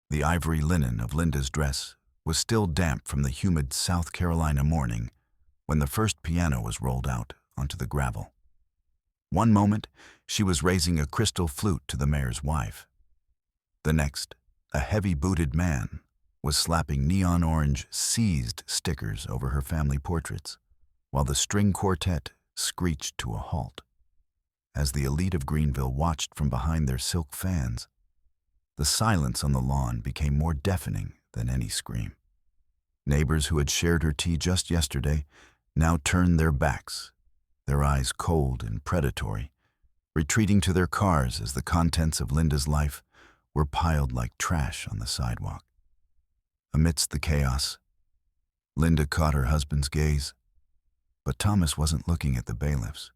The ivory linen of Linda's dress was still damp from the humid South Carolina morning when the first piano was rolled out onto the gravel. One moment, she was raising a crystal flute to the mayor's wife. The next, a heavy-booted man was slapping neon orange seized stickers over her family portraits, while the string quartet screeched to a halt. As the elite of Greenville watched from behind their silk fans, the silence on the lawn became more deafening than any scream. Neighbors who had shared her tea just yesterday now turned their backs, their eyes cold and predatory, retreating to their cars as the contents of Linda's life were piled like trash on the sidewalk. Amidst the chaos, Linda caught her husband's gaze, but Thomas wasn't looking at the bailiffs.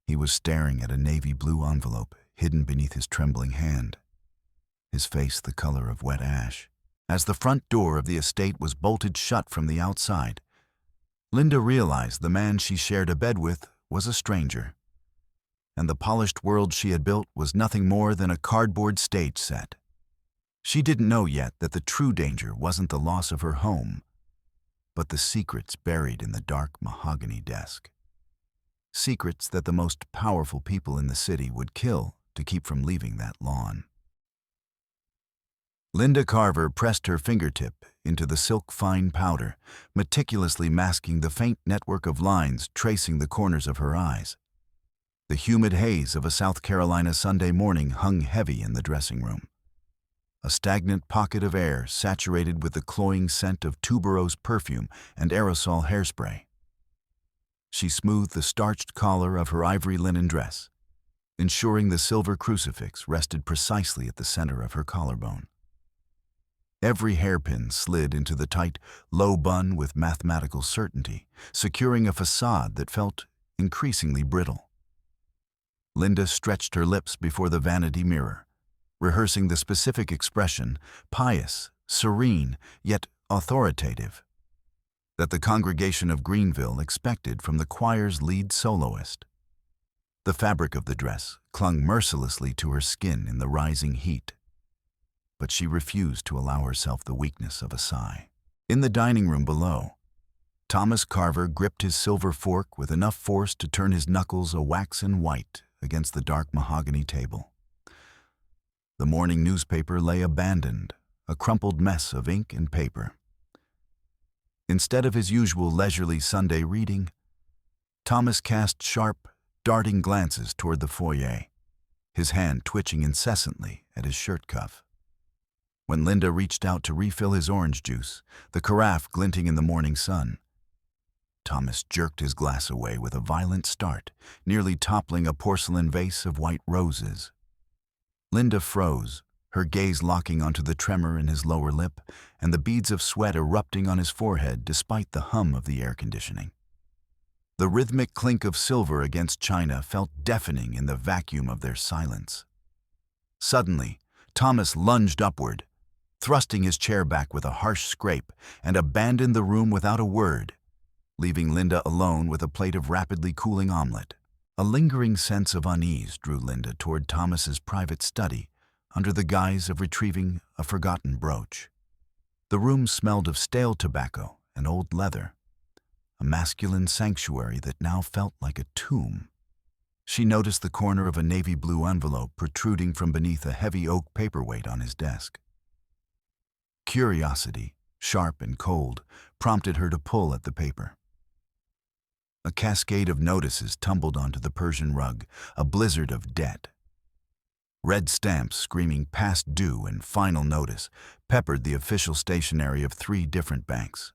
He was staring at a navy blue envelope hidden beneath his trembling hand, his face the color of wet ash. As the front door of the estate was bolted shut from the outside, Linda realized the man she shared a bed with was a stranger, and the polished world she had built was nothing more than a cardboard stage set. She didn't know yet that the true danger wasn't the loss of her home, but the secrets buried in the dark mahogany desk. Secrets that the most powerful people in the city would kill to keep from leaving that lawn. Linda Carver pressed her fingertip into the silk fine powder, meticulously masking the faint network of lines tracing the corners of her eyes. The humid haze of a South Carolina Sunday morning hung heavy in the dressing room, a stagnant pocket of air saturated with the cloying scent of tuberose perfume and aerosol hairspray. She smoothed the starched collar of her ivory linen dress, ensuring the silver crucifix rested precisely at the center of her collarbone. Every hairpin slid into the tight, low bun with mathematical certainty, securing a facade that felt increasingly brittle. Linda stretched her lips before the vanity mirror, rehearsing the specific expression, pious, serene, yet authoritative, that the congregation of Greenville expected from the choir's lead soloist. The fabric of the dress clung mercilessly to her skin in the rising heat, but she refused to allow herself the weakness of a sigh. In the dining room below, Thomas Carver gripped his silver fork with enough force to turn his knuckles a waxen white against the dark mahogany table. The morning newspaper lay abandoned, a crumpled mess of ink and paper. Instead of his usual leisurely Sunday reading, Thomas cast sharp, darting glances toward the foyer, his hand twitching incessantly at his shirt cuff. When Linda reached out to refill his orange juice, the carafe glinting in the morning sun, Thomas jerked his glass away with a violent start, nearly toppling a porcelain vase of white roses. Linda froze, her gaze locking onto the tremor in his lower lip and the beads of sweat erupting on his forehead despite the hum of the air conditioning. The rhythmic clink of silver against china felt deafening in the vacuum of their silence. Suddenly, Thomas lunged upward, thrusting his chair back with a harsh scrape, and abandoned the room without a word, leaving Linda alone with a plate of rapidly cooling omelet. A lingering sense of unease drew Linda toward Thomas's private study under the guise of retrieving a forgotten brooch. The room smelled of stale tobacco and old leather, a masculine sanctuary that now felt like a tomb. She noticed the corner of a navy blue envelope protruding from beneath a heavy oak paperweight on his desk. Curiosity, sharp and cold, prompted her to pull at the paper. A cascade of notices tumbled onto the Persian rug, a blizzard of debt. Red stamps screaming past due and final notice peppered the official stationery of 3 different banks.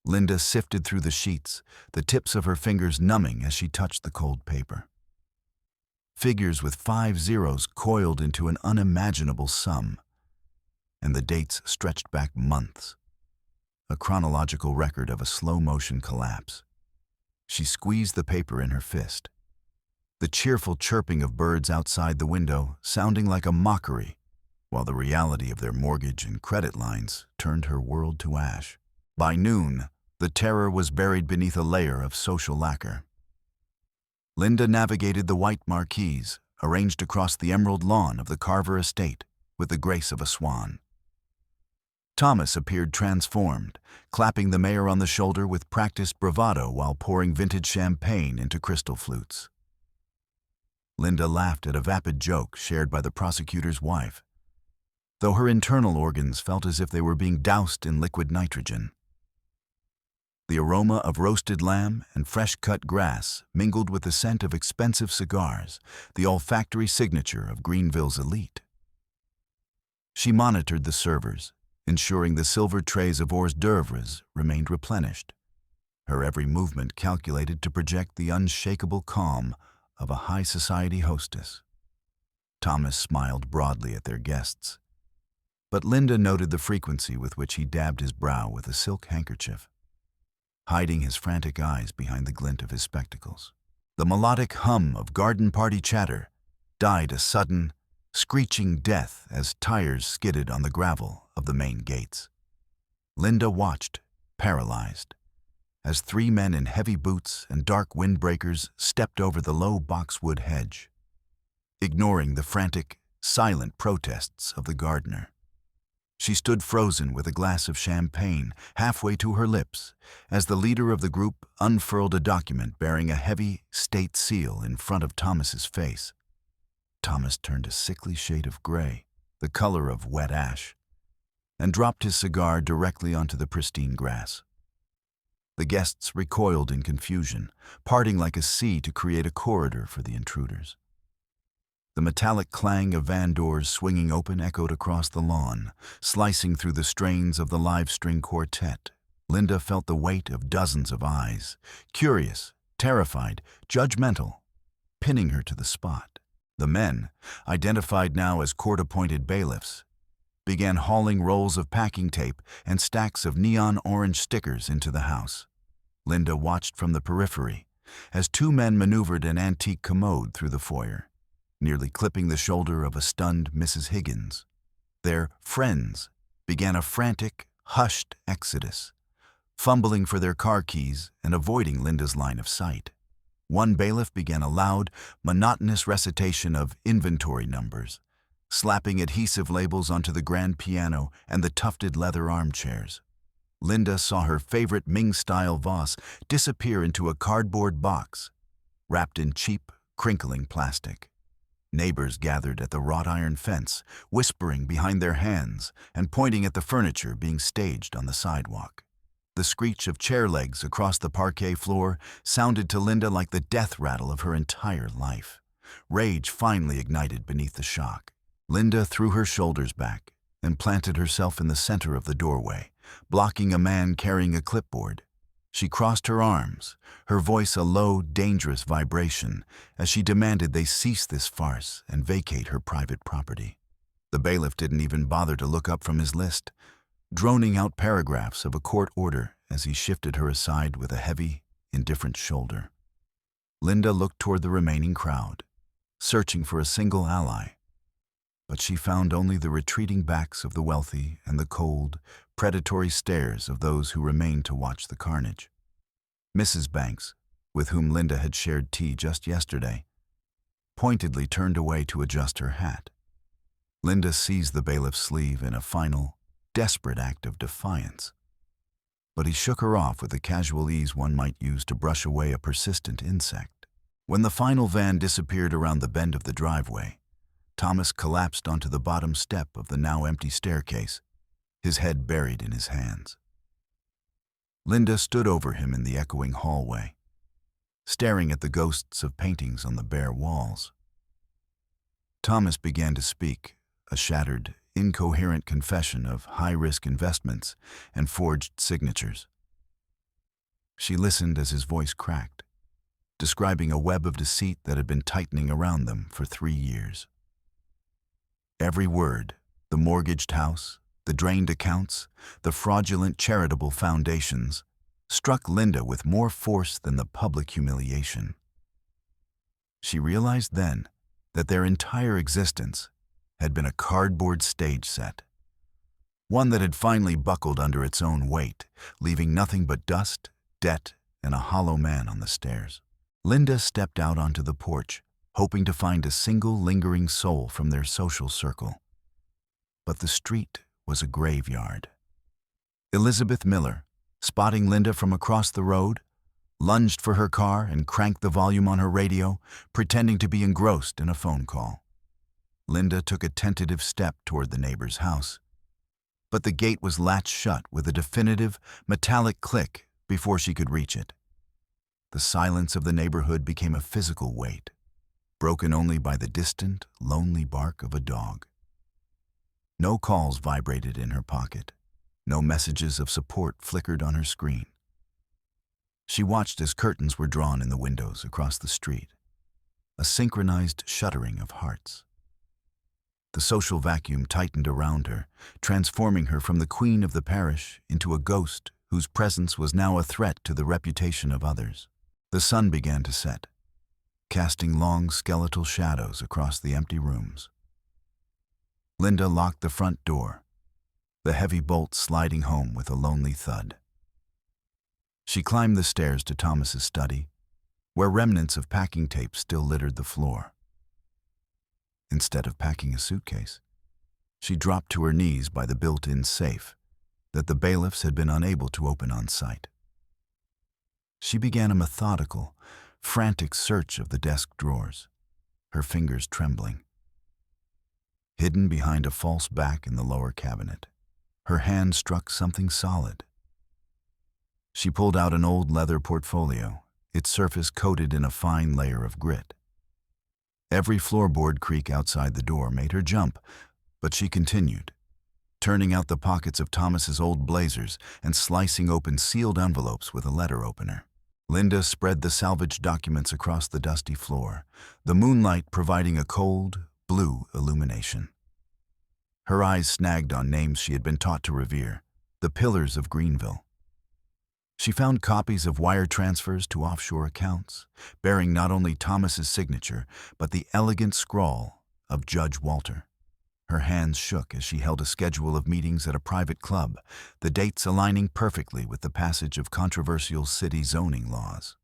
Linda sifted through the sheets, the tips of her fingers numbing as she touched the cold paper. Figures with 5 zeros coiled into an unimaginable sum, and the dates stretched back months, a chronological record of a slow-motion collapse. She squeezed the paper in her fist, the cheerful chirping of birds outside the window sounding like a mockery, while the reality of their mortgage and credit lines turned her world to ash. By noon, the terror was buried beneath a layer of social lacquer. Linda navigated the white marquees arranged across the emerald lawn of the Carver estate, with the grace of a swan. Thomas appeared transformed, clapping the mayor on the shoulder with practiced bravado while pouring vintage champagne into crystal flutes. Linda laughed at a vapid joke shared by the prosecutor's wife, though her internal organs felt as if they were being doused in liquid nitrogen. The aroma of roasted lamb and fresh-cut grass mingled with the scent of expensive cigars, the olfactory signature of Greenville's elite. She monitored the servers, ensuring the silver trays of hors d'oeuvres remained replenished, her every movement calculated to project the unshakable calm of a high society hostess. Thomas smiled broadly at their guests, but Linda noted the frequency with which he dabbed his brow with a silk handkerchief, hiding his frantic eyes behind the glint of his spectacles. The melodic hum of garden party chatter died a sudden, screeching death as tires skidded on the gravel of the main gates. Linda watched, paralyzed, as three men in heavy boots and dark windbreakers stepped over the low boxwood hedge, ignoring the frantic, silent protests of the gardener. She stood frozen with a glass of champagne halfway to her lips as the leader of the group unfurled a document bearing a heavy state seal in front of Thomas's face. Thomas turned a sickly shade of gray, the color of wet ash, and dropped his cigar directly onto the pristine grass. The guests recoiled in confusion, parting like a sea to create a corridor for the intruders. The metallic clang of van doors swinging open echoed across the lawn, slicing through the strains of the live-string quartet. Linda felt the weight of dozens of eyes, curious, terrified, judgmental, pinning her to the spot. The men, identified now as court-appointed bailiffs, began hauling rolls of packing tape and stacks of neon orange stickers into the house. Linda watched from the periphery as two men maneuvered an antique commode through the foyer, nearly clipping the shoulder of a stunned Mrs. Higgins. Their friends began a frantic, hushed exodus, fumbling for their car keys and avoiding Linda's line of sight. One bailiff began a loud, monotonous recitation of inventory numbers, slapping adhesive labels onto the grand piano and the tufted leather armchairs. Linda saw her favorite Ming-style vase disappear into a cardboard box, wrapped in cheap, crinkling plastic. Neighbors gathered at the wrought iron fence, whispering behind their hands and pointing at the furniture being staged on the sidewalk. The screech of chair legs across the parquet floor sounded to Linda like the death rattle of her entire life. Rage finally ignited beneath the shock. Linda threw her shoulders back and planted herself in the center of the doorway, blocking a man carrying a clipboard. She crossed her arms, her voice a low, dangerous vibration, as she demanded they cease this farce and vacate her private property. The bailiff didn't even bother to look up from his list, droning out paragraphs of a court order as he shifted her aside with a heavy, indifferent shoulder. Linda looked toward the remaining crowd, searching for a single ally, but she found only the retreating backs of the wealthy and the cold, predatory stares of those who remained to watch the carnage. Mrs. Banks, with whom Linda had shared tea just yesterday, pointedly turned away to adjust her hat. Linda seized the bailiff's sleeve in a final, desperate act of defiance, but he shook her off with the casual ease one might use to brush away a persistent insect. When the final van disappeared around the bend of the driveway, Thomas collapsed onto the bottom step of the now empty staircase, his head buried in his hands. Linda stood over him in the echoing hallway, staring at the ghosts of paintings on the bare walls. Thomas began to speak, a shattered, incoherent confession of high-risk investments and forged signatures. She listened as his voice cracked, describing a web of deceit that had been tightening around them for 3 years. Every word, the mortgaged house, the drained accounts, the fraudulent charitable foundations, struck Linda with more force than the public humiliation. She realized then that their entire existence had been a cardboard stage set, one that had finally buckled under its own weight, leaving nothing but dust, debt, and a hollow man on the stairs. Linda stepped out onto the porch, hoping to find a single lingering soul from their social circle. but the street was a graveyard. Elizabeth Miller, spotting Linda from across the road, lunged for her car and cranked the volume on her radio, pretending to be engrossed in a phone call. Linda took a tentative step toward the neighbor's house, but the gate was latched shut with a definitive, metallic click before she could reach it. The silence of the neighborhood became a physical weight, broken only by the distant, lonely bark of a dog. No calls vibrated in her pocket. No messages of support flickered on her screen. She watched as curtains were drawn in the windows across the street, a synchronized shuddering of hearts. The social vacuum tightened around her, transforming her from the queen of the parish into a ghost whose presence was now a threat to the reputation of others. The sun began to set, casting long skeletal shadows across the empty rooms. Linda locked the front door, the heavy bolt sliding home with a lonely thud. She climbed the stairs to Thomas's study, where remnants of packing tape still littered the floor. Instead of packing a suitcase, she dropped to her knees by the built-in safe that the bailiffs had been unable to open on site. She began a methodical, frantic search of the desk drawers, her fingers trembling. Hidden behind a false back in the lower cabinet, her hand struck something solid. She pulled out an old leather portfolio, its surface coated in a fine layer of grit. Every floorboard creak outside the door made her jump, but she continued, turning out the pockets of Thomas's old blazers and slicing open sealed envelopes with a letter opener. Linda spread the salvaged documents across the dusty floor, the moonlight providing a cold, blue illumination. Her eyes snagged on names she had been taught to revere, the pillars of Greenville. She found copies of wire transfers to offshore accounts, bearing not only Thomas's signature, but the elegant scrawl of Judge Walter. Her hands shook as she held a schedule of meetings at a private club, the dates aligning perfectly with the passage of controversial city zoning laws.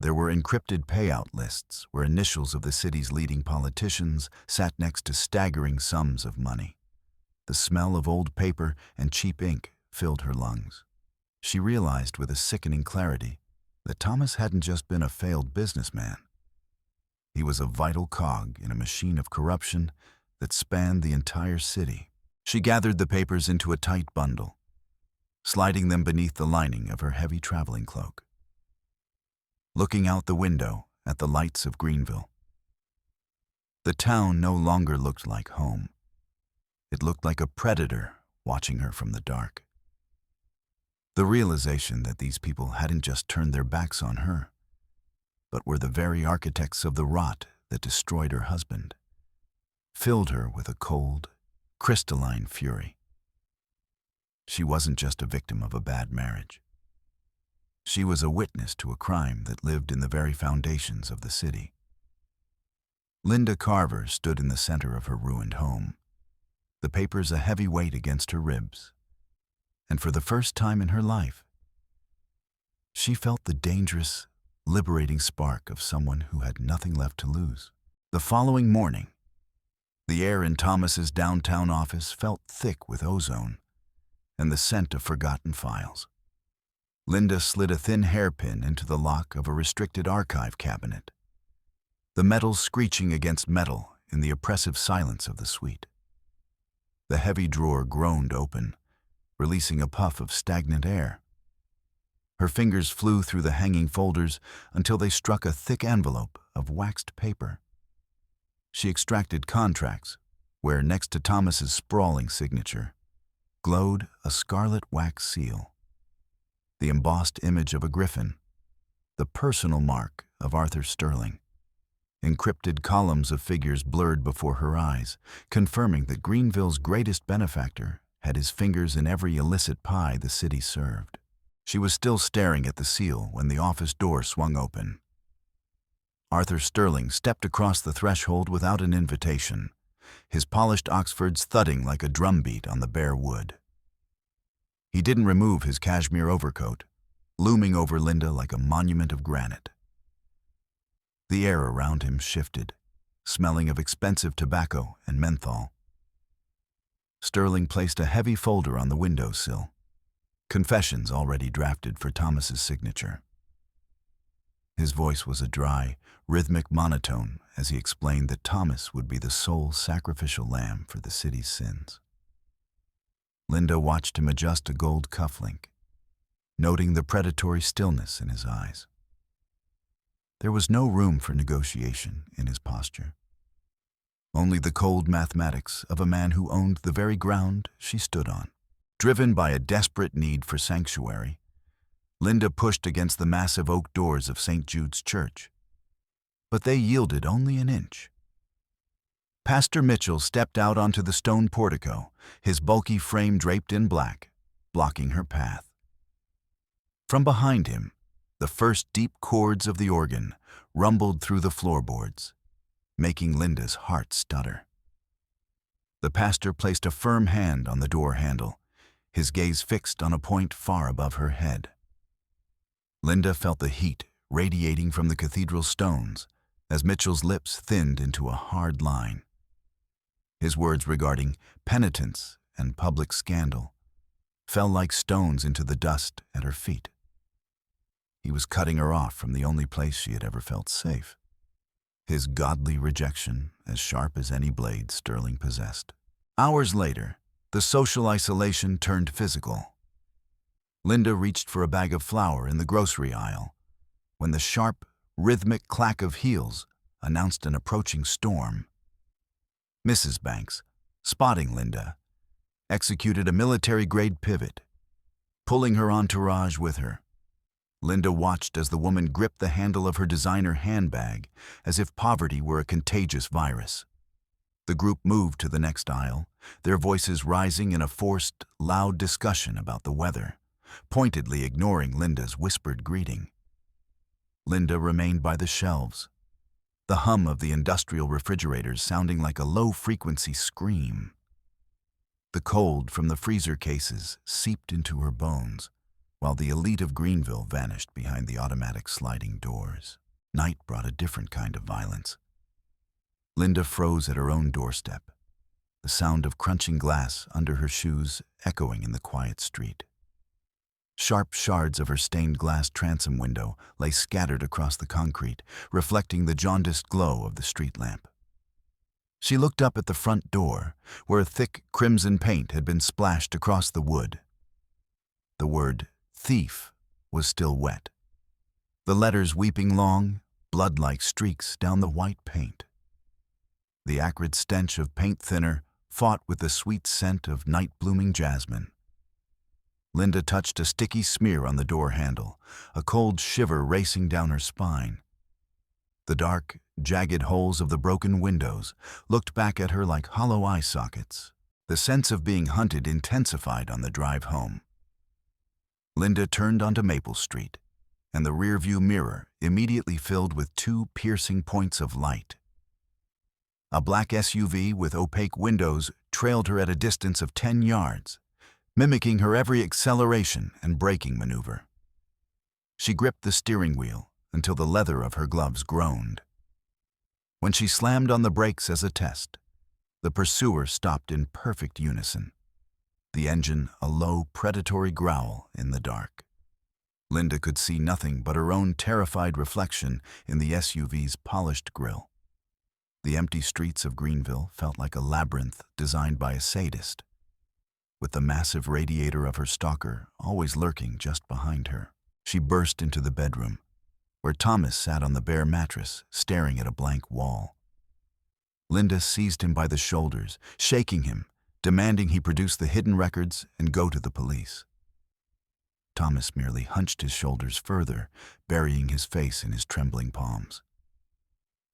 There were encrypted payout lists where initials of the city's leading politicians sat next to staggering sums of money. The smell of old paper and cheap ink filled her lungs. She realized with a sickening clarity that Thomas hadn't just been a failed businessman. He was a vital cog in a machine of corruption that spanned the entire city. She gathered the papers into a tight bundle, sliding them beneath the lining of her heavy traveling cloak. Looking out the window at the lights of Greenville, the town no longer looked like home. It looked like a predator watching her from the dark. The realization that these people hadn't just turned their backs on her, but were the very architects of the rot that destroyed her husband, filled her with a cold, crystalline fury. She wasn't just a victim of a bad marriage. She was a witness to a crime that lived in the very foundations of the city. Linda Carver stood in the center of her ruined home, the papers a heavy weight against her ribs. And for the first time in her life, she felt the dangerous, liberating spark of someone who had nothing left to lose. The following morning, the air in Thomas's downtown office felt thick with ozone and the scent of forgotten files. Linda slid a thin hairpin into the lock of a restricted archive cabinet, the metal screeching against metal in the oppressive silence of the suite. The heavy drawer groaned open, releasing a puff of stagnant air. Her fingers flew through the hanging folders until they struck a thick envelope of waxed paper. She extracted contracts, where next to Thomas's sprawling signature glowed a scarlet wax seal, the embossed image of a griffin, the personal mark of Arthur Sterling. Encrypted columns of figures blurred before her eyes, confirming that Greenville's greatest benefactor had his fingers in every illicit pie the city served. She was still staring at the seal when the office door swung open. Arthur Sterling stepped across the threshold without an invitation, his polished Oxfords thudding like a drumbeat on the bare wood. He didn't remove his cashmere overcoat, looming over Linda like a monument of granite. The air around him shifted, smelling of expensive tobacco and menthol. Sterling placed a heavy folder on the windowsill. Confessions already drafted for Thomas's signature. His voice was a dry, rhythmic monotone as he explained that Thomas would be the sole sacrificial lamb for the city's sins. Linda watched him adjust a gold cufflink, noting the predatory stillness in his eyes. There was no room for negotiation in his posture. Only the cold mathematics of a man who owned the very ground she stood on. Driven by a desperate need for sanctuary, Linda pushed against the massive oak doors of St. Jude's Church. But they yielded only an inch. Pastor Mitchell stepped out onto the stone portico, his bulky frame draped in black, blocking her path. From behind him, the first deep chords of the organ rumbled through the floorboards, making Linda's heart stutter. The pastor placed a firm hand on the door handle, his gaze fixed on a point far above her head. Linda felt the heat radiating from the cathedral stones as Mitchell's lips thinned into a hard line. His words regarding penitence and public scandal fell like stones into the dust at her feet. He was cutting her off from the only place she had ever felt safe. His godly rejection as sharp as any blade Sterling possessed. Hours later, the social isolation turned physical. Linda reached for a bag of flour in the grocery aisle when the sharp, rhythmic clack of heels announced an approaching storm. Mrs. Banks, spotting Linda, executed a military-grade pivot, pulling her entourage with her. Linda watched as the woman gripped the handle of her designer handbag as if poverty were a contagious virus. The group moved to the next aisle, their voices rising in a forced, loud discussion about the weather, pointedly ignoring Linda's whispered greeting. Linda remained by the shelves, the hum of the industrial refrigerators sounding like a low-frequency scream. The cold from the freezer cases seeped into her bones, while the elite of Greenville vanished behind the automatic sliding doors. Night brought a different kind of violence. Linda froze at her own doorstep, the sound of crunching glass under her shoes echoing in the quiet street. Sharp shards of her stained glass transom window lay scattered across the concrete, reflecting the jaundiced glow of the street lamp. She looked up at the front door, where thick crimson paint had been splashed across the wood. The word thief was still wet, the letters weeping long, blood-like streaks down the white paint. The acrid stench of paint thinner fought with the sweet scent of night-blooming jasmine. Linda touched a sticky smear on the door handle, a cold shiver racing down her spine. The dark, jagged holes of the broken windows looked back at her like hollow eye sockets. The sense of being hunted intensified on the drive home. Linda turned onto Maple Street, and the rearview mirror immediately filled with two piercing points of light. A black SUV with opaque windows trailed her at a distance of 10 yards, mimicking her every acceleration and braking maneuver. She gripped the steering wheel until the leather of her gloves groaned. When she slammed on the brakes as a test, the pursuer stopped in perfect unison, the engine a low, predatory growl in the dark. Linda could see nothing but her own terrified reflection in the SUV's polished grille. The empty streets of Greenville felt like a labyrinth designed by a sadist, with the massive radiator of her stalker always lurking just behind her. She burst into the bedroom, where Thomas sat on the bare mattress, staring at a blank wall. Linda seized him by the shoulders, shaking him, demanding he produce the hidden records and go to the police. Thomas merely hunched his shoulders further, burying his face in his trembling palms.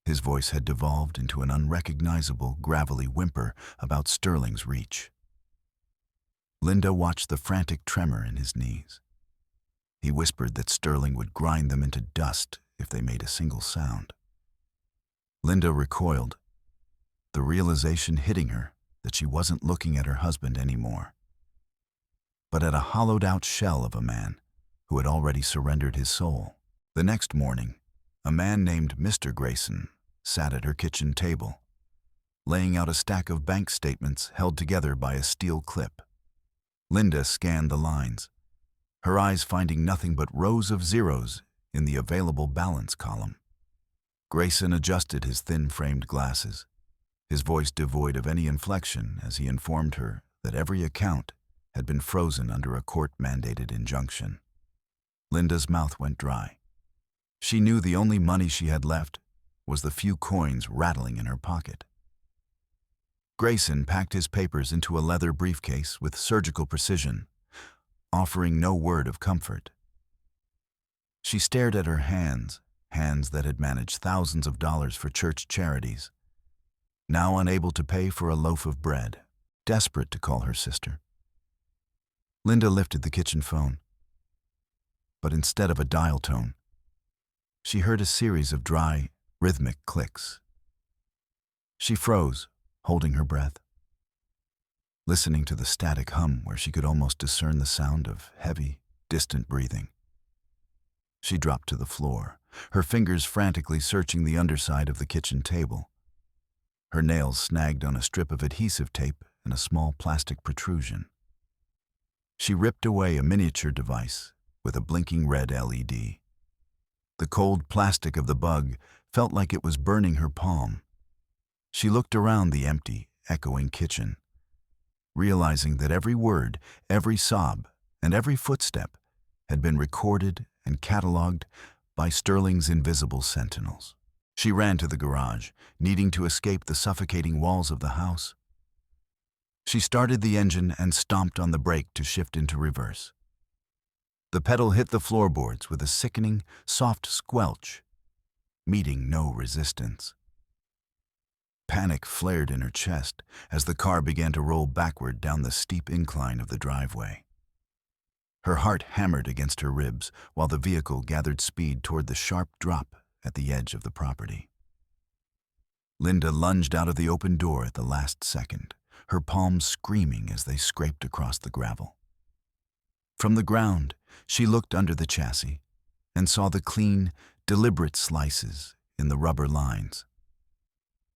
His voice had devolved into an unrecognizable, gravelly whimper about Sterling's reach. Linda watched the frantic tremor in his knees. He whispered that Sterling would grind them into dust if they made a single sound. Linda recoiled, the realization hitting her that she wasn't looking at her husband anymore, but at a hollowed-out shell of a man who had already surrendered his soul. The next morning, a man named Mr. Grayson sat at her kitchen table. laying out a stack of bank statements held together by a steel clip. Linda scanned the lines, her eyes finding nothing but rows of zeros in the available balance column. Grayson adjusted his thin-framed glasses, his voice devoid of any inflection as he informed her that every account had been frozen under a court-mandated injunction. Linda's mouth went dry. She knew the only money she had left was the few coins rattling in her pocket. Grayson packed his papers into a leather briefcase with surgical precision, offering no word of comfort. She stared at her hands that had managed thousands of dollars for church charities, now unable to pay for a loaf of bread, desperate to call her sister. Linda lifted the kitchen phone, but instead of a dial tone, she heard a series of dry, rhythmic clicks. She froze, holding her breath, listening to the static hum where she could almost discern the sound of heavy, distant breathing. She dropped to the floor, her fingers frantically searching the underside of the kitchen table. Her nails snagged on a strip of adhesive tape and a small plastic protrusion. She ripped away a miniature device with a blinking red LED. The cold plastic of the bug felt like it was burning her palm. She looked around the empty, echoing kitchen, realizing that every word, every sob, and every footstep had been recorded and cataloged by Sterling's invisible sentinels. She ran to the garage, needing to escape the suffocating walls of the house. She started the engine and stomped on the brake to shift into reverse. The pedal hit the floorboards with a sickening, soft squelch, meeting no resistance. Panic flared in her chest as the car began to roll backward down the steep incline of the driveway. Her heart hammered against her ribs while the vehicle gathered speed toward the sharp drop at the edge of the property. Linda lunged out of the open door at the last second, her palms screaming as they scraped across the gravel. From the ground, she looked under the chassis and saw the clean, deliberate slices in the rubber lines,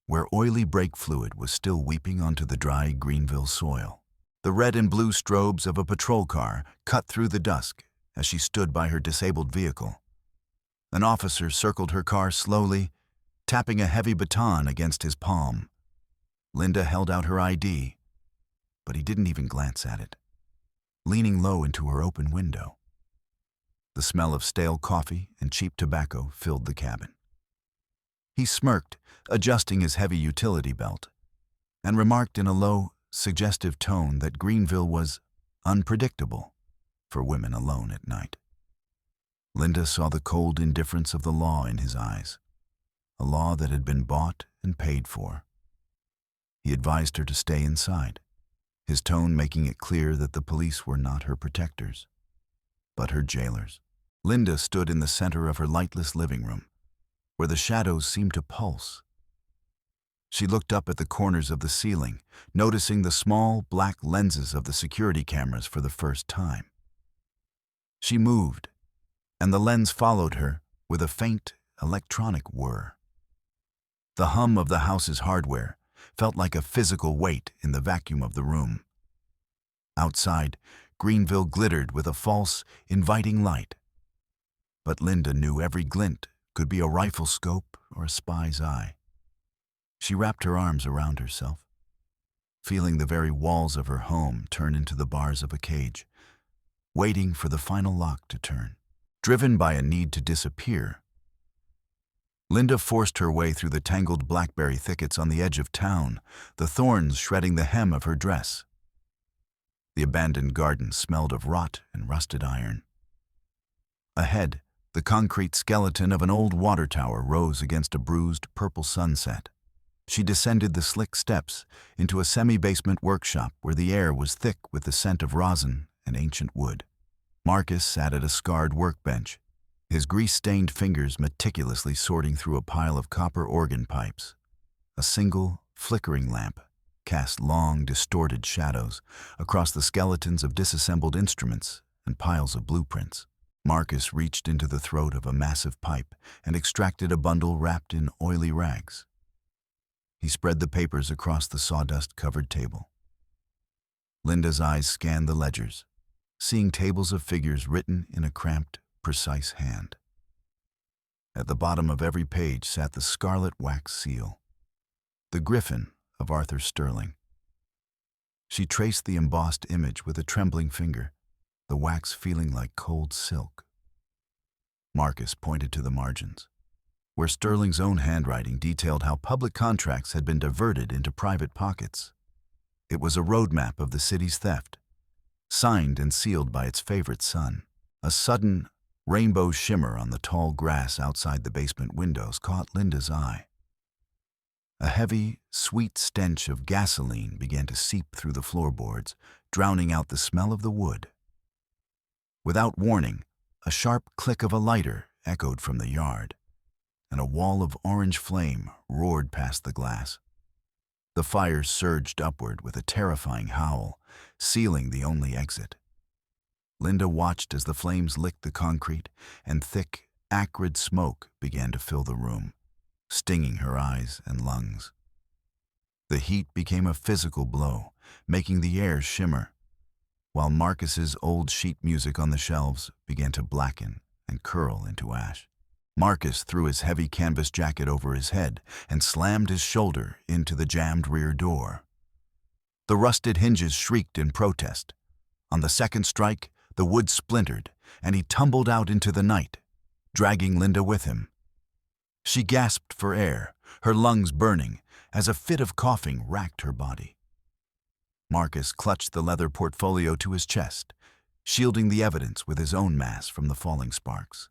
where oily brake fluid was still weeping onto the dry Greenville soil. The red and blue strobes of a patrol car cut through the dusk as she stood by her disabled vehicle. An officer circled her car slowly, tapping a heavy baton against his palm. Linda held out her ID, but he didn't even glance at it, leaning low into her open window. The smell of stale coffee and cheap tobacco filled the cabin. He smirked, adjusting his heavy utility belt, and remarked in a low, suggestive tone that Greenville was unpredictable for women alone at night. Linda saw the cold indifference of the law in his eyes, a law that had been bought and paid for. He advised her to stay inside, his tone making it clear that the police were not her protectors, but her jailers. Linda stood in the center of her lightless living room, where the shadows seemed to pulse. She looked up at the corners of the ceiling, noticing the small black lenses of the security cameras for the first time. She moved, and the lens followed her with a faint electronic whir. The hum of the house's hardware felt like a physical weight in the vacuum of the room. Outside, Greenville glittered with a false, inviting light. But Linda knew every glint could be a rifle scope or a spy's eye. She wrapped her arms around herself, feeling the very walls of her home turn into the bars of a cage, waiting for the final lock to turn. Driven by a need to disappear, Linda forced her way through the tangled blackberry thickets on the edge of town, the thorns shredding the hem of her dress. The abandoned garden smelled of rot and rusted iron. Ahead, the concrete skeleton of an old water tower rose against a bruised purple sunset. She descended the slick steps into a semi-basement workshop where the air was thick with the scent of rosin and ancient wood. Marcus sat at a scarred workbench, his grease-stained fingers meticulously sorting through a pile of copper organ pipes. A single, flickering lamp cast long, distorted shadows across the skeletons of disassembled instruments and piles of blueprints. Marcus reached into the throat of a massive pipe and extracted a bundle wrapped in oily rags. He spread the papers across the sawdust-covered table. Linda's eyes scanned the ledgers, seeing tables of figures written in a cramped, precise hand. At the bottom of every page sat the scarlet wax seal, the griffin of Arthur Sterling. She traced the embossed image with a trembling finger, the wax feeling like cold silk. Marcus pointed to the margins, where Sterling's own handwriting detailed how public contracts had been diverted into private pockets. It was a roadmap of the city's theft, signed and sealed by its favorite son. A sudden rainbow shimmer on the tall grass outside the basement windows caught Linda's eye. A heavy, sweet stench of gasoline began to seep through the floorboards, drowning out the smell of the wood. Without warning, a sharp click of a lighter echoed from the yard, and a wall of orange flame roared past the glass. The fire surged upward with a terrifying howl, sealing the only exit. Linda watched as the flames licked the concrete, and thick, acrid smoke began to fill the room, stinging her eyes and lungs. The heat became a physical blow, making the air shimmer, while Marcus's old sheet music on the shelves began to blacken and curl into ash. Marcus threw his heavy canvas jacket over his head and slammed his shoulder into the jammed rear door. The rusted hinges shrieked in protest. On the second strike, the wood splintered, and he tumbled out into the night, dragging Linda with him. She gasped for air, her lungs burning, as a fit of coughing racked her body. Marcus clutched the leather portfolio to his chest, shielding the evidence with his own mass from the falling sparks.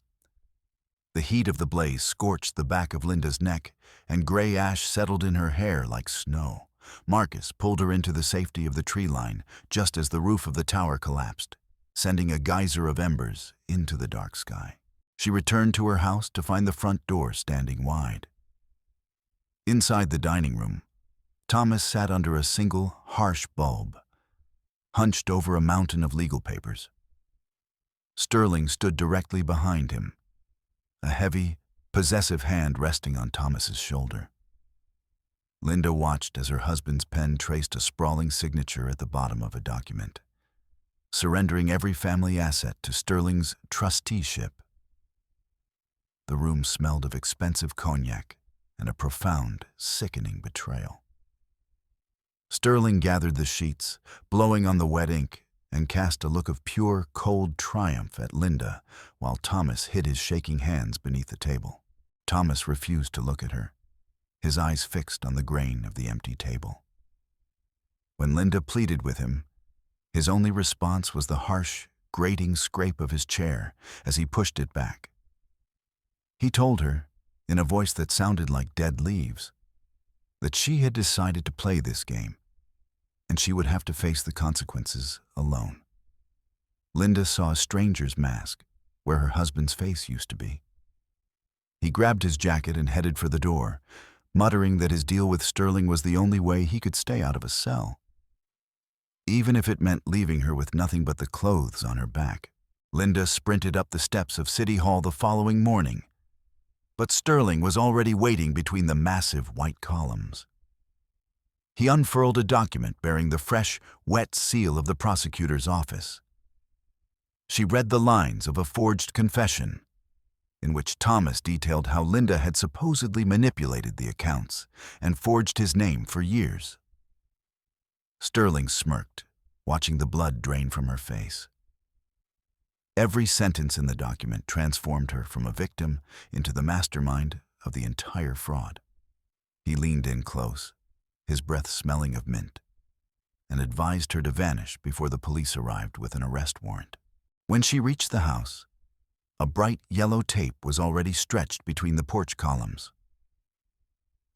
The heat of the blaze scorched the back of Linda's neck, and gray ash settled in her hair like snow. Marcus pulled her into the safety of the tree line just as the roof of the tower collapsed, sending a geyser of embers into the dark sky. She returned to her house to find the front door standing wide. Inside the dining room, Thomas sat under a single, harsh bulb, hunched over a mountain of legal papers. Sterling stood directly behind him, a heavy, possessive hand resting on Thomas's shoulder. Linda watched as her husband's pen traced a sprawling signature at the bottom of a document, surrendering every family asset to Sterling's trusteeship. The room smelled of expensive cognac and a profound, sickening betrayal. Sterling gathered the sheets, blowing on the wet ink, and cast a look of pure, cold triumph at Linda, while Thomas hid his shaking hands beneath the table. Thomas refused to look at her, his eyes fixed on the grain of the empty table. When Linda pleaded with him, his only response was the harsh, grating scrape of his chair as he pushed it back. He told her, in a voice that sounded like dead leaves, that she had decided to play this game, and she would have to face the consequences alone. Linda saw a stranger's mask where her husband's face used to be. He grabbed his jacket and headed for the door, muttering that his deal with Sterling was the only way he could stay out of a cell, even if it meant leaving her with nothing but the clothes on her back. Linda sprinted up the steps of City Hall the following morning, but Sterling was already waiting between the massive white columns. He unfurled a document bearing the fresh, wet seal of the prosecutor's office. She read the lines of a forged confession, in which Thomas detailed how Linda had supposedly manipulated the accounts and forged his name for years. Sterling smirked, watching the blood drain from her face. Every sentence in the document transformed her from a victim into the mastermind of the entire fraud. He leaned in close, his breath smelling of mint, and advised her to vanish before the police arrived with an arrest warrant. When she reached the house, a bright yellow tape was already stretched between the porch columns.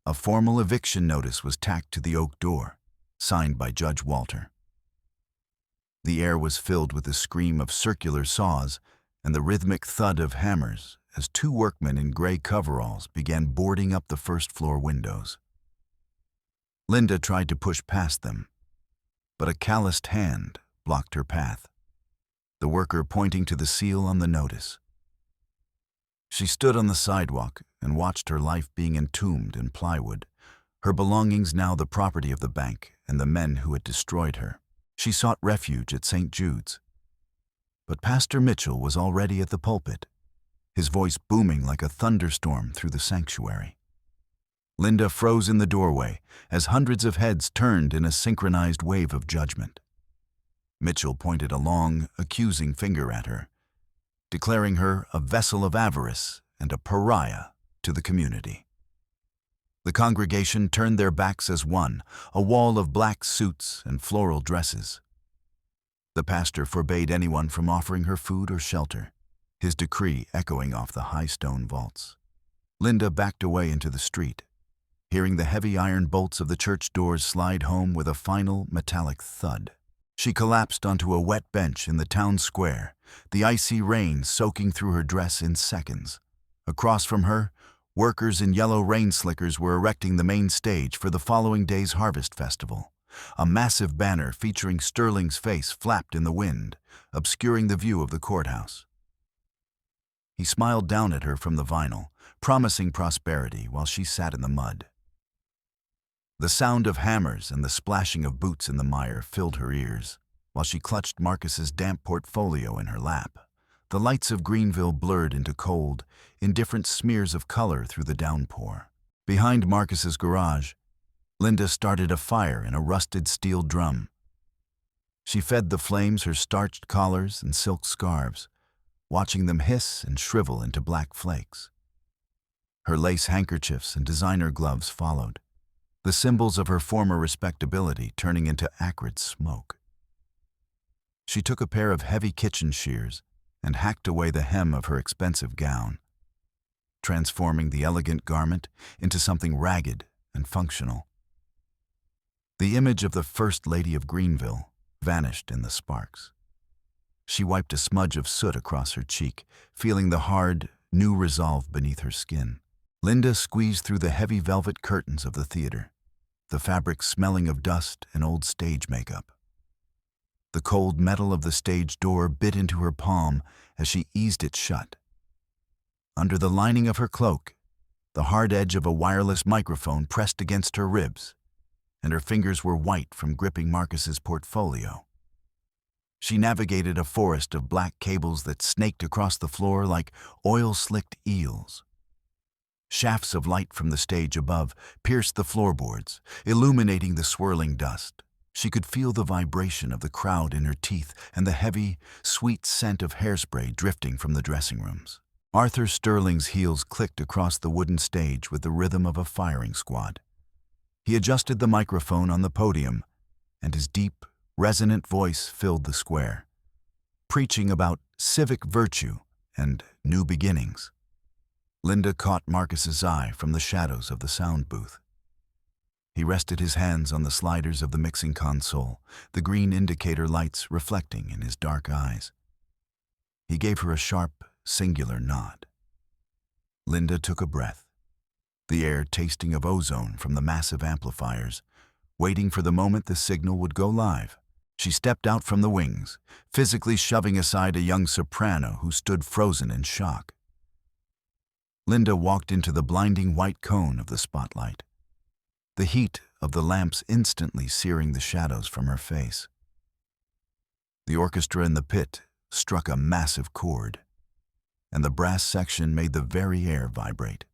A formal eviction notice was tacked to the oak door, signed by Judge Walter. The air was filled with the scream of circular saws and the rhythmic thud of hammers as two workmen in gray coveralls began boarding up the first-floor windows. Linda tried to push past them, but a calloused hand blocked her path, the worker pointing to the seal on the notice. She stood on the sidewalk and watched her life being entombed in plywood, her belongings now the property of the bank and the men who had destroyed her. She sought refuge at St. Jude's. But Pastor Mitchell was already at the pulpit, his voice booming like a thunderstorm through the sanctuary. Linda froze in the doorway as hundreds of heads turned in a synchronized wave of judgment. Mitchell pointed a long, accusing finger at her, declaring her a vessel of avarice and a pariah to the community. The congregation turned their backs as one, a wall of black suits and floral dresses. The pastor forbade anyone from offering her food or shelter, his decree echoing off the high stone vaults. Linda backed away into the street, hearing the heavy iron bolts of the church doors slide home with a final metallic thud. She collapsed onto a wet bench in the town square, the icy rain soaking through her dress in seconds. Across from her, workers in yellow rain slickers were erecting the main stage for the following day's harvest festival. A massive banner featuring Sterling's face flapped in the wind, obscuring the view of the courthouse. He smiled down at her from the vinyl, promising prosperity while she sat in the mud. The sound of hammers and the splashing of boots in the mire filled her ears, while she clutched Marcus's damp portfolio in her lap. The lights of Greenville blurred into cold, indifferent smears of color through the downpour. Behind Marcus's garage, Linda started a fire in a rusted steel drum. She fed the flames her starched collars and silk scarves, watching them hiss and shrivel into black flakes. Her lace handkerchiefs and designer gloves followed, the symbols of her former respectability turning into acrid smoke. She took a pair of heavy kitchen shears and hacked away the hem of her expensive gown, transforming the elegant garment into something ragged and functional. The image of the First Lady of Greenville vanished in the sparks. She wiped a smudge of soot across her cheek, feeling the hard, new resolve beneath her skin. Linda squeezed through the heavy velvet curtains of the theater, the fabric smelling of dust and old stage makeup. The cold metal of the stage door bit into her palm as she eased it shut. Under the lining of her cloak, the hard edge of a wireless microphone pressed against her ribs, and her fingers were white from gripping Marcus's portfolio. She navigated a forest of black cables that snaked across the floor like oil-slicked eels. Shafts of light from the stage above pierced the floorboards, illuminating the swirling dust. She could feel the vibration of the crowd in her teeth and the heavy, sweet scent of hairspray drifting from the dressing rooms. Arthur Sterling's heels clicked across the wooden stage with the rhythm of a firing squad. He adjusted the microphone on the podium, and his deep, resonant voice filled the square, preaching about civic virtue and new beginnings. Linda caught Marcus's eye from the shadows of the sound booth. He rested his hands on the sliders of the mixing console, the green indicator lights reflecting in his dark eyes. He gave her a sharp, singular nod. Linda took a breath, the air tasting of ozone from the massive amplifiers, waiting for the moment the signal would go live. She stepped out from the wings, physically shoving aside a young soprano who stood frozen in shock. Linda walked into the blinding white cone of the spotlight, the heat of the lamps instantly searing the shadows from her face. The orchestra in the pit struck a massive chord, and the brass section made the very air vibrate.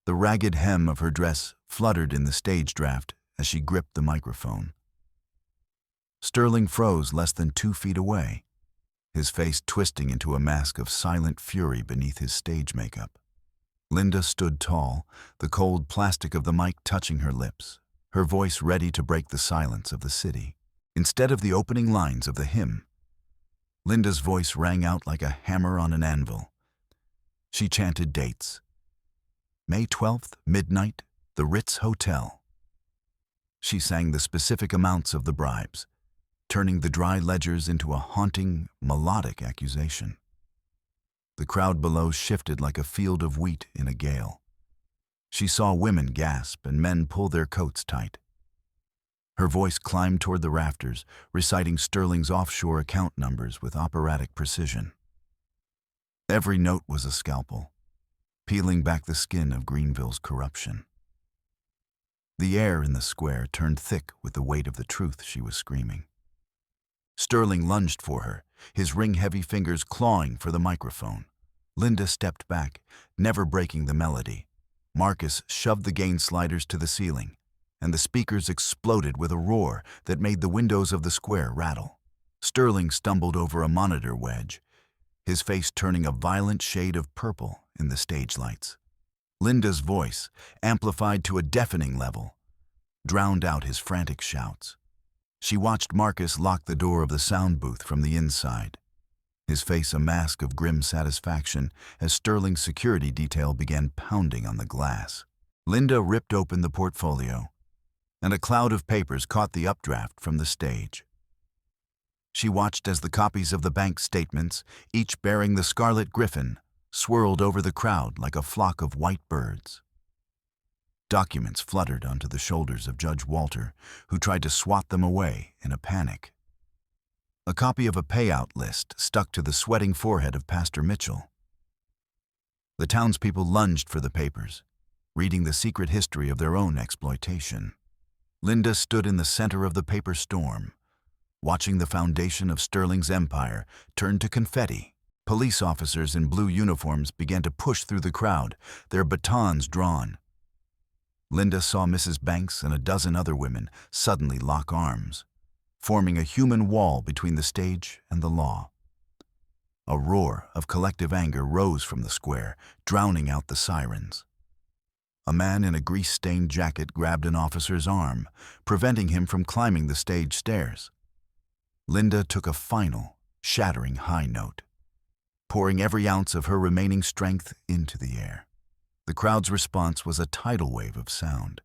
The ragged hem of her dress fluttered in the stage draft as she gripped the microphone. Sterling froze less than 2 feet away, his face twisting into a mask of silent fury beneath his stage makeup. Linda stood tall, the cold plastic of the mic touching her lips, her voice ready to break the silence of the city. Instead of the opening lines of the hymn, Linda's voice rang out like a hammer on an anvil. She chanted dates. May 12th, midnight, the Ritz Hotel. She sang the specific amounts of the bribes, turning the dry ledgers into a haunting, melodic accusation. The crowd below shifted like a field of wheat in a gale. She saw women gasp and men pull their coats tight. Her voice climbed toward the rafters, reciting Sterling's offshore account numbers with operatic precision. Every note was a scalpel, peeling back the skin of Greenville's corruption. The air in the square turned thick with the weight of the truth she was screaming. Sterling lunged for her, his ring-heavy fingers clawing for the microphone. Linda stepped back, never breaking the melody. Marcus shoved the gain sliders to the ceiling, and the speakers exploded with a roar that made the windows of the square rattle. Sterling stumbled over a monitor wedge, his face turning a violent shade of purple in the stage lights. Linda's voice, amplified to a deafening level, drowned out his frantic shouts. She watched Marcus lock the door of the sound booth from the inside, his face a mask of grim satisfaction as Sterling's security detail began pounding on the glass. Linda ripped open the portfolio, and a cloud of papers caught the updraft from the stage. She watched as the copies of the bank statements, each bearing the scarlet griffin, swirled over the crowd like a flock of white birds. Documents fluttered onto the shoulders of Judge Walter, who tried to swat them away in a panic. A copy of a payout list stuck to the sweating forehead of Pastor Mitchell. The townspeople lunged for the papers, reading the secret history of their own exploitation. Linda stood in the center of the paper storm, watching the foundation of Sterling's empire turn to confetti. Police officers in blue uniforms began to push through the crowd, their batons drawn. Linda saw Mrs. Banks and a dozen other women suddenly lock arms, forming a human wall between the stage and the law. A roar of collective anger rose from the square, drowning out the sirens. A man in a grease-stained jacket grabbed an officer's arm, preventing him from climbing the stage stairs. Linda took a final, shattering high note, pouring every ounce of her remaining strength into the air. The crowd's response was a tidal wave of sound,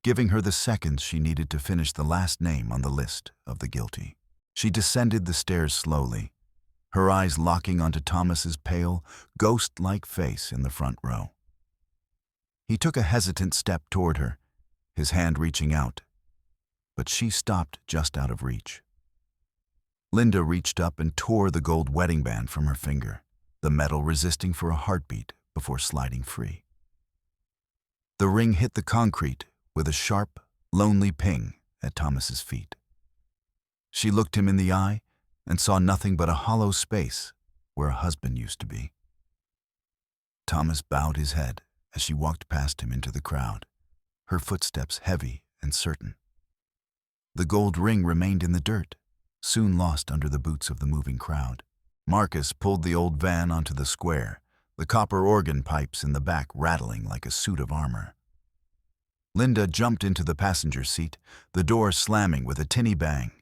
giving her the seconds she needed to finish the last name on the list of the guilty. She descended the stairs slowly, her eyes locking onto Thomas's pale, ghost-like face in the front row. He took a hesitant step toward her, his hand reaching out, but she stopped just out of reach. Linda reached up and tore the gold wedding band from her finger, the metal resisting for a heartbeat before sliding free. The ring hit the concrete with a sharp, lonely ping at Thomas's feet. She looked him in the eye and saw nothing but a hollow space where a husband used to be. Thomas bowed his head as she walked past him into the crowd, her footsteps heavy and certain. The gold ring remained in the dirt, soon lost under the boots of the moving crowd. Marcus pulled the old van onto the square, the copper organ pipes in the back rattling like a suit of armor. Linda jumped into the passenger seat, the door slamming with a tinny bang.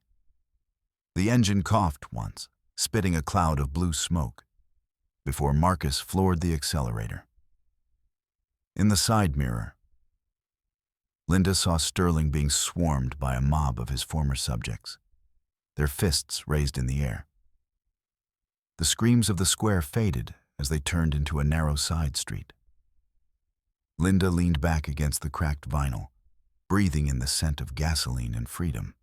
The engine coughed once, spitting a cloud of blue smoke, before Marcus floored the accelerator. In the side mirror, Linda saw Sterling being swarmed by a mob of his former subjects, their fists raised in the air. The screams of the square faded as they turned into a narrow side street. Linda leaned back against the cracked vinyl, breathing in the scent of gasoline and freedom.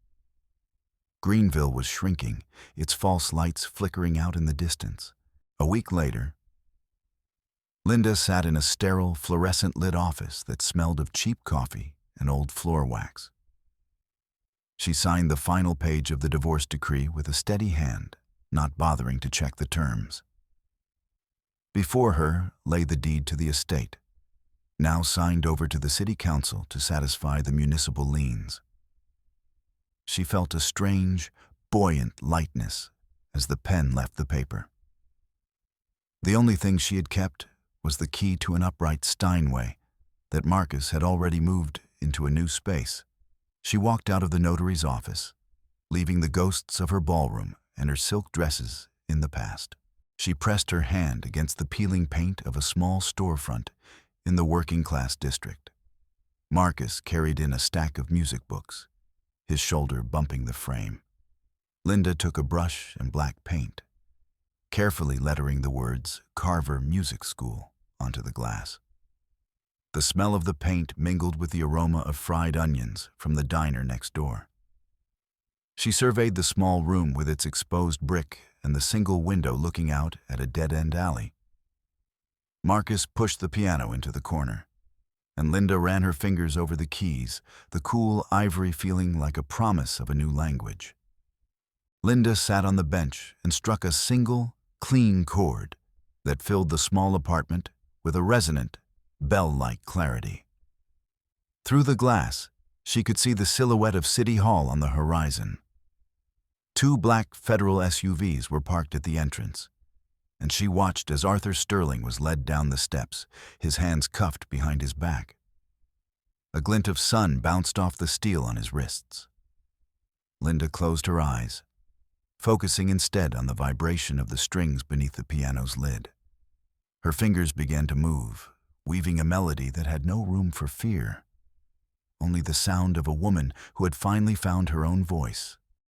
Greenville was shrinking, its false lights flickering out in the distance. A week later, Linda sat in a sterile, fluorescent-lit office that smelled of cheap coffee and old floor wax. She signed the final page of the divorce decree with a steady hand, not bothering to check the terms. Before her lay the deed to the estate, now signed over to the city council to satisfy the municipal liens. She felt a strange, buoyant lightness as the pen left the paper. The only thing she had kept was the key to an upright Steinway that Marcus had already moved into a new space. She walked out of the notary's office, leaving the ghosts of her ballroom and her silk dresses in the past. She pressed her hand against the peeling paint of a small storefront in the working-class district. Marcus carried in a stack of music books, his shoulder bumping the frame. Linda took a brush and black paint, carefully lettering the words Carver Music School onto the glass. The smell of the paint mingled with the aroma of fried onions from the diner next door. She surveyed the small room with its exposed brick and the single window looking out at a dead-end alley. Marcus pushed the piano into the corner, and Linda ran her fingers over the keys, the cool ivory feeling like a promise of a new language. Linda sat on the bench and struck a single, clean chord that filled the small apartment with a resonant, bell-like clarity. Through the glass, she could see the silhouette of City Hall on the horizon. 2 black federal SUVs were parked at the entrance, and she watched as Arthur Sterling was led down the steps, his hands cuffed behind his back. A glint of sun bounced off the steel on his wrists. Linda closed her eyes, focusing instead on the vibration of the strings beneath the piano's lid. Her fingers began to move, weaving a melody that had no room for fear, only the sound of a woman who had finally found her own voice.